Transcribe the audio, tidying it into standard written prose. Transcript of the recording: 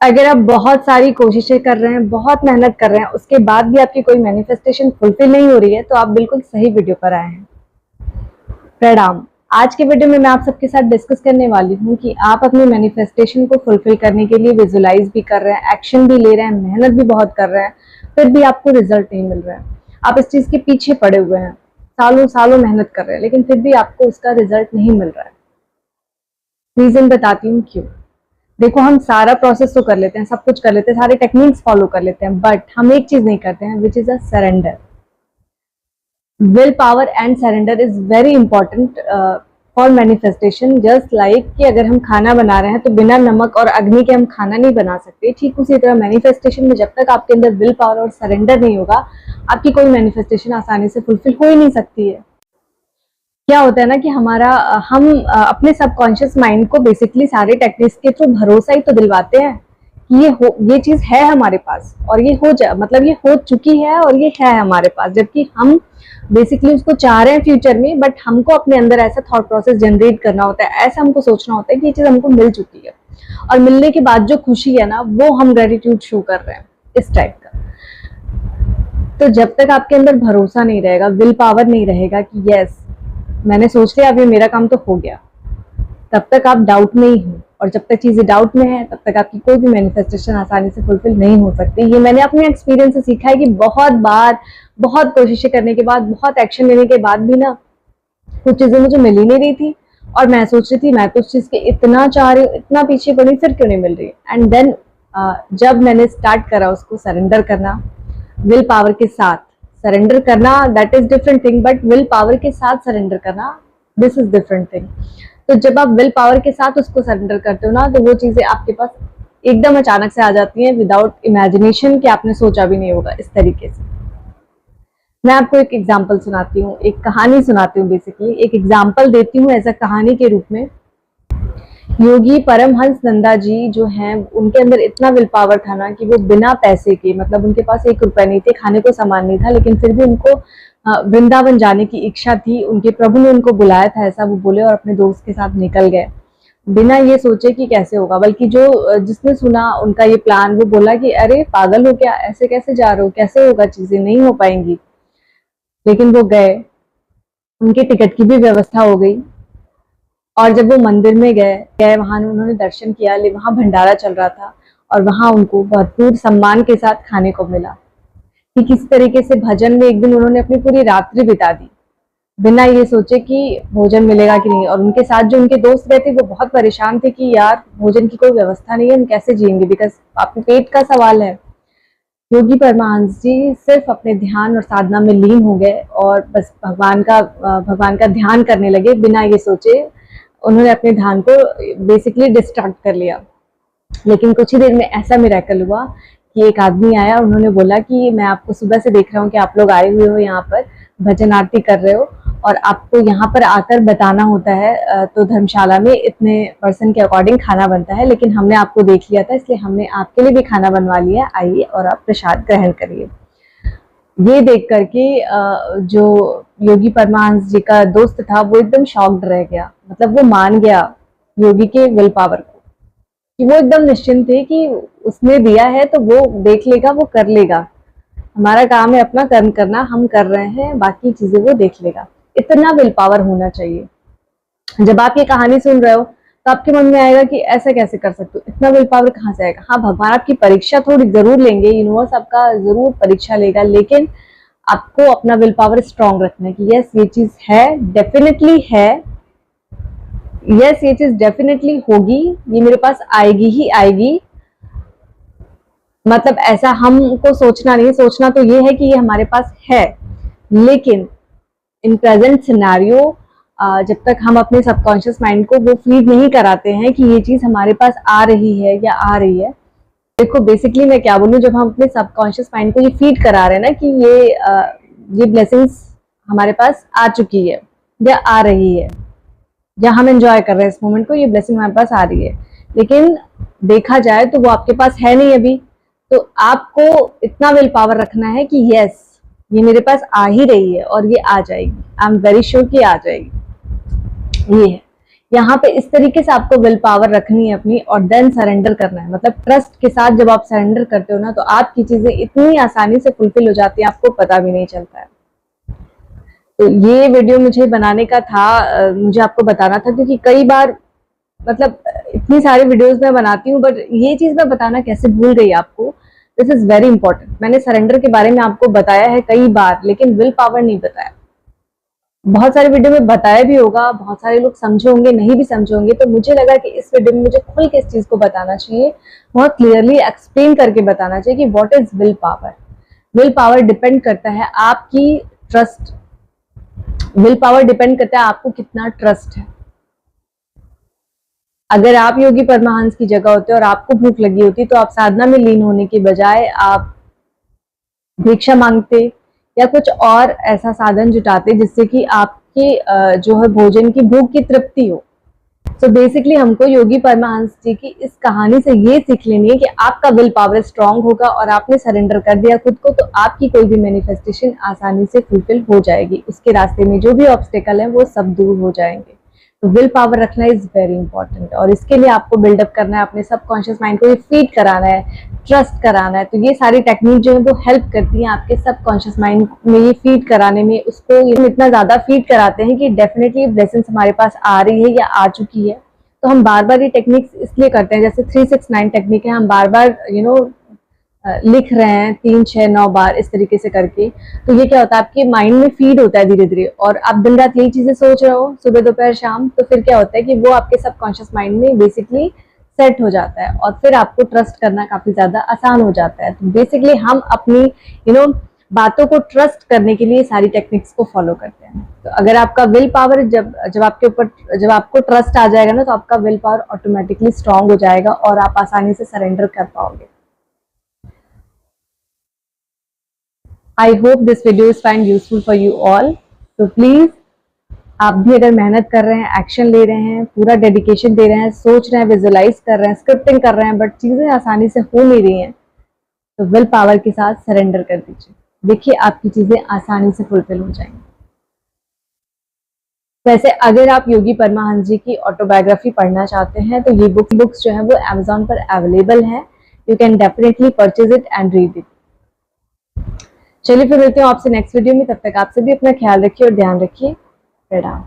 अगर आप बहुत सारी कोशिशें कर रहे हैं, बहुत मेहनत कर रहे हैं, उसके बाद भी आपकी कोई मैनिफेस्टेशन फुलफिल नहीं हो रही है, तो आप बिल्कुल सही वीडियो पर आए हैं। प्रणाम। आज के वीडियो में मैं आप सबके साथ डिस्कस करने वाली हूँ कि आप अपनी मैनिफेस्टेशन को फुलफिल करने के लिए विजुलाइज भी कर रहे हैं, एक्शन भी ले रहे हैं, मेहनत भी बहुत कर रहे हैं, फिर भी आपको रिजल्ट नहीं मिल रहा है। आप इस चीज के पीछे पड़े हुए हैं, सालों सालों मेहनत कर रहे हैं, लेकिन फिर भी आपको उसका रिजल्ट नहीं मिल रहा है। रीजन बताती हूँ क्यों। देखो, हम सारा प्रोसेस तो कर लेते हैं, सब कुछ कर लेते हैं, सारे टेक्निक्स फॉलो कर लेते हैं, बट हम एक चीज नहीं करते हैं, which is a surrender. Will power and surrender is very important for manifestation. Just like कि अगर हम खाना बना रहे हैं तो बिना नमक और अग्नि के हम खाना नहीं बना सकते, ठीक उसी तरह मैनिफेस्टेशन में जब तक आपके अंदर विल पावर और सरेंडर नहीं होगा, आपकी कोई मैनिफेस्टेशन आसानी से फुलफिल हो ही नहीं सकती है। क्या होता है ना कि हम अपने सबकॉन्शियस माइंड को बेसिकली सारे टेक्निक्स के थ्रू भरोसा ही तो दिलवाते हैं कि ये चीज है हमारे पास, और ये हो जा मतलब ये हो चुकी है और ये है हमारे पास, जबकि हम बेसिकली उसको चाह रहे हैं फ्यूचर में, बट हमको अपने अंदर ऐसा थॉट प्रोसेस जनरेट करना होता है, ऐसा हमको सोचना होता है कि ये चीज हमको मिल चुकी है, और मिलने के बाद जो खुशी है ना, वो हम ग्रेटिट्यूड शो कर रहे हैं, इस टाइप का। तो जब तक आपके अंदर भरोसा नहीं रहेगा, विल पावर नहीं रहेगा कि यस मैंने सोच लिया, अब ये मेरा काम तो हो गया, तब तक आप डाउट में ही हो, और जब तक चीजें डाउट में है, तब तक आपकी कोई भी मैनिफेस्टेशन आसानी से फुलफिल नहीं हो सकती। ये मैंने अपने एक्सपीरियंस से सीखा है कि बहुत बार, बहुत कोशिशें करने के बाद, बहुत एक्शन लेने के बाद भी ना, कुछ चीजें मुझे मिल ही नहीं रही थी, और मैं सोच रही थी मैं तो उस चीज के इतना चाह रही हूँ, इतना पीछे पड़ी, फिर क्यों नहीं मिल रही। एंड देन जब मैंने स्टार्ट करा उसको सरेंडर करना, विल पावर के साथ सरेंडर करना, that is different thing, but will power के साथ सरेंडर करना, दिस इज डिफरेंट थिंग। तो जब आप विल पावर के साथ उसको सरेंडर करते हो ना, तो वो चीजें आपके पास एकदम अचानक से आ जाती हैं, विदाउट इमेजिनेशन, कि आपने सोचा भी नहीं होगा इस तरीके से। मैं आपको एक एग्जाम्पल सुनाती हूँ, एक कहानी सुनाती हूँ, बेसिकली एक एग्जाम्पल देती हूँ ऐसा कहानी के रूप में। योगी परमहंस नंदा जी जो हैं, उनके अंदर इतना विल पावर था ना कि वो बिना पैसे के, मतलब उनके पास 1 रुपया नहीं थे, खाने को सामान नहीं था, लेकिन फिर भी उनको वृंदावन जाने की इच्छा थी, उनके प्रभु ने उनको बुलाया था, ऐसा वो बोले, और अपने दोस्त के साथ निकल गए बिना ये सोचे कि कैसे होगा। बल्कि जिसने सुना उनका ये प्लान, वो बोला कि अरे पागल हो क्या, ऐसे कैसे जा रहे हो, कैसे होगा, चीजें नहीं हो पाएंगी। लेकिन वो गए, उनके टिकट की भी व्यवस्था हो गई, और जब वो मंदिर में गए वहां उन्होंने दर्शन किया, वहां भंडारा चल रहा था, और वहां उनको भरपूर सम्मान के साथ खाने को मिला। ठीक इस तरीके से भजन में एक दिन उन्होंने अपनी पूरी रात्रि बिता दी, बिना ये सोचे कि भोजन मिलेगा कि नहीं। और उनके साथ जो उनके दोस्त गए थे, वो बहुत परेशान थे कि यार भोजन की कोई व्यवस्था नहीं है, हम कैसे जिएंगे, बिकॉज आपके पेट का सवाल है। योगी परमहंस जी सिर्फ अपने ध्यान और साधना में लीन हो गए, और बस भगवान का ध्यान करने लगे, बिना ये सोचे उन्होंने अपने ध्यान को बेसिकली डिस्ट्रैक्ट कर लिया। लेकिन कुछ ही देर में ऐसा मिरेकल हुआ कि एक आदमी आया, उन्होंने बोला कि मैं आपको सुबह से देख रहा हूँ कि आप लोग आए हुए हो, यहाँ पर भजन आरती कर रहे हो, और आपको यहाँ पर आकर बताना होता है, तो धर्मशाला में इतने पर्सन के अकॉर्डिंग खाना बनता है, लेकिन हमने आपको देख लिया था, इसलिए हमने आपके लिए भी खाना बनवा लिया, आइए और आप प्रसाद ग्रहण करिए। ये देख करके जो योगी परमहंस जी का दोस्त था, वो एकदम शॉक्ड रह गया, मतलब वो मान गया योगी के विल पावर को, कि वो एकदम निश्चिंत थे कि उसने दिया है तो वो देख लेगा, वो कर लेगा, हमारा काम है अपना कर्म करना, हम कर रहे हैं, बाकी चीजें वो देख लेगा। इतना विल पावर होना चाहिए। जब आप ये कहानी सुन रहे हो, तो आपके मन में आएगा कि ऐसा कैसे कर सकते हो, इतना विल पावर कहाँ से आएगा। हाँ, भगवान आपकी परीक्षा थोड़ी जरूर लेंगे, यूनिवर्स आपका जरूर परीक्षा लेगा, लेकिन आपको अपना विल पावर स्ट्रांग रखना है कि यस ये चीज है, डेफिनेटली है, यस ये चीज डेफिनेटली होगी, ये मेरे पास आएगी ही आएगी। मतलब ऐसा हमको सोचना नहीं, सोचना तो ये है कि ये हमारे पास है, लेकिन इन प्रेजेंट सिनेरियो जब तक हम अपने सबकॉन्शियस माइंड को वो फीड नहीं कराते हैं कि ये चीज हमारे पास आ रही है या आ रही है। देखो बेसिकली मैं क्या बोलूँ, जब हम अपने सबकॉन्शियस माइंड को ये फीड करा रहे हैं ना कि ये ब्लेसिंग्स हमारे पास आ चुकी है या आ रही है, या हम एंजॉय कर रहे हैं इस मोमेंट को, ये ब्लेसिंग हमारे पास आ रही है, लेकिन देखा जाए तो वो आपके पास है नहीं अभी, तो आपको इतना विल पावर रखना है कि यस ये मेरे पास आ ही रही है और ये आ जाएगी, आई एम वेरी श्योर कि आ जाएगी। ये है यहाँ पे इस तरीके से आपको विल पावर रखनी है अपनी, और देन सरेंडर करना है। मतलब ट्रस्ट के साथ जब आप सरेंडर करते हो ना, तो आपकी चीजें इतनी आसानी से फुलफिल हो जाती है, आपको पता भी नहीं चलता है। तो ये वीडियो मुझे बनाने का था, मुझे आपको बताना था, क्योंकि कई बार मतलब इतनी सारी वीडियोस मैं बनाती हूँ, बट ये चीज मैं बताना कैसे भूल गई आपको। This is very important. मैंने सरेंडर के बारे में आपको बताया है कई बार, लेकिन विल पावर नहीं बताया। बहुत सारे वीडियो में बताया भी होगा, बहुत सारे लोग समझे होंगे, नहीं भी समझे होंगे, तो मुझे लगा कि इस वीडियो में मुझे खुल के इस चीज को बताना चाहिए, बहुत क्लियरली एक्सप्लेन करके बताना चाहिए कि what is will power. Will power depend करता है आपकी ट्रस्ट, विल पावर डिपेंड करता है आपको कितना ट्रस्ट है। अगर आप योगी परमहंस की जगह होते और आपको भूख लगी होती, तो आप साधना में लीन होने के बजाय आप भिक्षा मांगते या कुछ और ऐसा साधन जुटाते जिससे कि आपके जो है भोजन की भूख की तृप्ति हो। तो बेसिकली हमको योगी परमहंस जी की इस कहानी से ये सीख लेनी है कि आपका विल पावर स्ट्रांग होगा और आपने सरेंडर कर दिया खुद को, तो आपकी कोई भी मैनिफेस्टेशन आसानी से फुलफिल हो जाएगी। उसके रास्ते में जो भी ऑब्स्टेकल है वो सब दूर हो जाएंगे। तो विल पावर रखना इज वेरी इंपॉर्टेंट, और इसके लिए आपको बिल्डअप करना है, अपने सबकॉन्शियस माइंड को ये फीड कराना है, ट्रस्ट कराना है। तो ये सारी टेक्निक जो है वो हेल्प करती हैं आपके सबकॉन्शियस माइंड में ये फीड कराने में। उसको ये इतना ज्यादा फीड कराते हैं कि डेफिनेटली ब्लेसिंग्स हमारे पास आ रही है या आ चुकी है। तो हम बार बार ये टेक्निक्स इसलिए करते हैं, जैसे 369 टेक्निक है, हम बार बार लिख रहे हैं 3 6 9 बार इस तरीके से करके। तो ये क्या होता है, आपके माइंड में फीड होता है धीरे धीरे, और आप दिन रात यही चीजें सोच रहे हो सुबह दोपहर शाम, तो फिर क्या होता है कि वो आपके सबकॉन्शियस माइंड में बेसिकली सेट हो जाता है, और फिर आपको ट्रस्ट करना काफी ज्यादा आसान हो जाता है। तो बेसिकली हम अपनी बातों को ट्रस्ट करने के लिए सारी टेक्निक्स को फॉलो करते हैं। तो अगर आपका विल पावर जब आपके ऊपर जब आपको ट्रस्ट आ जाएगा ना, तो आपका विल पावर ऑटोमेटिकली स्ट्रांग हो जाएगा और आप आसानी से सरेंडर कर पाओगे। I hope this video is find useful for you all. तो प्लीज आप भी अगर मेहनत कर रहे हैं, एक्शन ले रहे हैं, पूरा डेडिकेशन दे रहे हैं, सोच रहे हैं, विजुअलाइज कर रहे हैं, स्क्रिप्टिंग कर रहे हैं, बट चीजें आसानी से हो नहीं रही हैं, तो विल पावर के साथ सरेंडर कर दीजिए। देखिए आपकी चीजें आसानी से फुलफिल हो जाएंगी। वैसे अगर आप योगी परमहंस जी की ऑटोबायोग्राफी पढ़ना चाहते हैं, तो ये बुक्स जो है वो Amazon पर अवेलेबल है। You can definitely purchase it and read it. चलिए फिर मिलते हैं आपसे नेक्स्ट वीडियो में। तब तक आप सभी अपना ख्याल रखिए और ध्यान रखिए। प्रणाम।